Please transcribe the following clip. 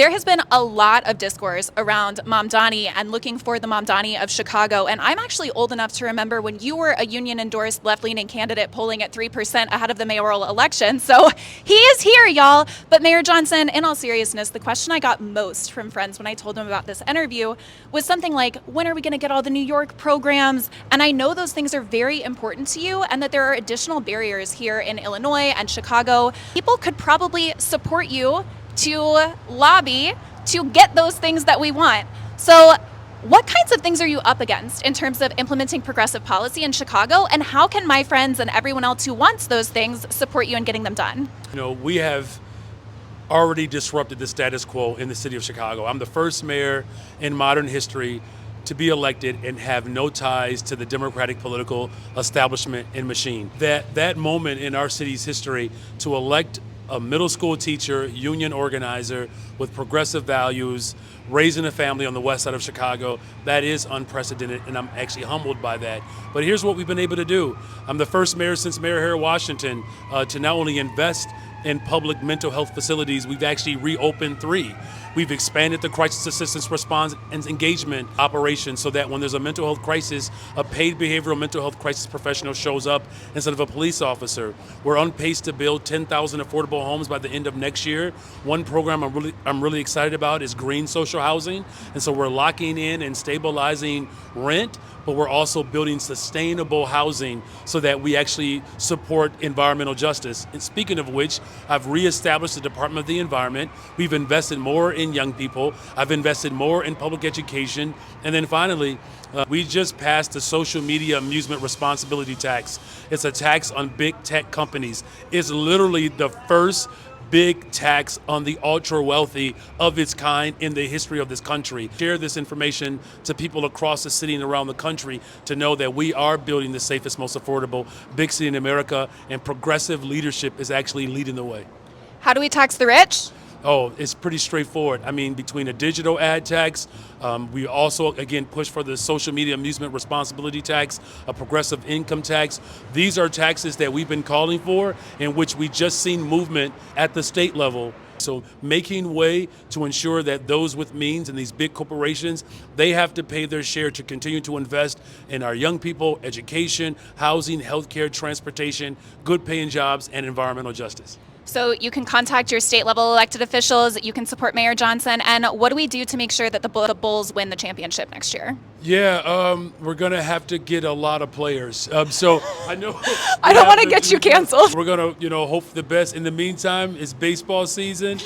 There has been a lot of discourse around Mamdani and looking for the Mamdani of Chicago. And I'm actually old enough to remember when you were a union-endorsed left-leaning candidate polling at 3% ahead of the mayoral election. So he is here, y'all. But Mayor Johnson, in all seriousness, the question I got most from friends when I told them about this interview was something like, when are we going to get all the New York programs? And I know those things are very important to you and that there are additional barriers here in Illinois and Chicago. People could probably support you to lobby to get those things that we want. So what kinds of things are you up against in terms of implementing progressive policy in Chicago, and how can my friends and everyone else who wants those things support you in getting them done? You know, we have already disrupted the status quo in the city of Chicago. I'm the first mayor in modern history to be elected and have no ties to the Democratic political establishment and machine. That moment in our city's history to elect a middle school teacher, union organizer with progressive values, raising a family on the west side of Chicago, that is unprecedented, and I'm actually humbled by that. But here's what we've been able to do. I'm the first mayor since Mayor Harry Washington to not only invest in public mental health facilities, we've actually reopened 3. We've expanded the crisis assistance response and engagement operation so that when there's a mental health crisis, a paid behavioral mental health crisis professional shows up instead of a police officer. We're on pace to build 10,000 affordable homes by the end of next year. One program I'm really excited about is green social housing. And so we're locking in and stabilizing rent, but we're also building sustainable housing so that we actually support environmental justice. And speaking of which, I've reestablished the Department of the Environment. We've invested more in young people. I've invested more in public education. And then finally, we just passed the social media amusement responsibility tax. It's a tax on big tech companies. It's literally the first big tax on the ultra wealthy of its kind in the history of this country. Share this information to people across the city and around the country to know that we are building the safest, most affordable big city in America, and progressive leadership is actually leading the way. How do we tax the rich? Oh, it's pretty straightforward. I mean, between a digital ad tax, we also, again, push for the social media amusement responsibility tax, a progressive income tax. These are taxes that we've been calling for, in which we just seen movement at the state level. So making way to ensure that those with means and these big corporations, they have to pay their share to continue to invest in our young people, education, housing, healthcare, transportation, good paying jobs, and environmental justice. So you can contact your state level elected officials, you can support Mayor Johnson, and what do we do to make sure that the Bulls win the championship next year? Yeah, we're going to have to get a lot of players. So I know I don't want to get you canceled. We're going to, hope for the best. In the meantime, it's baseball season.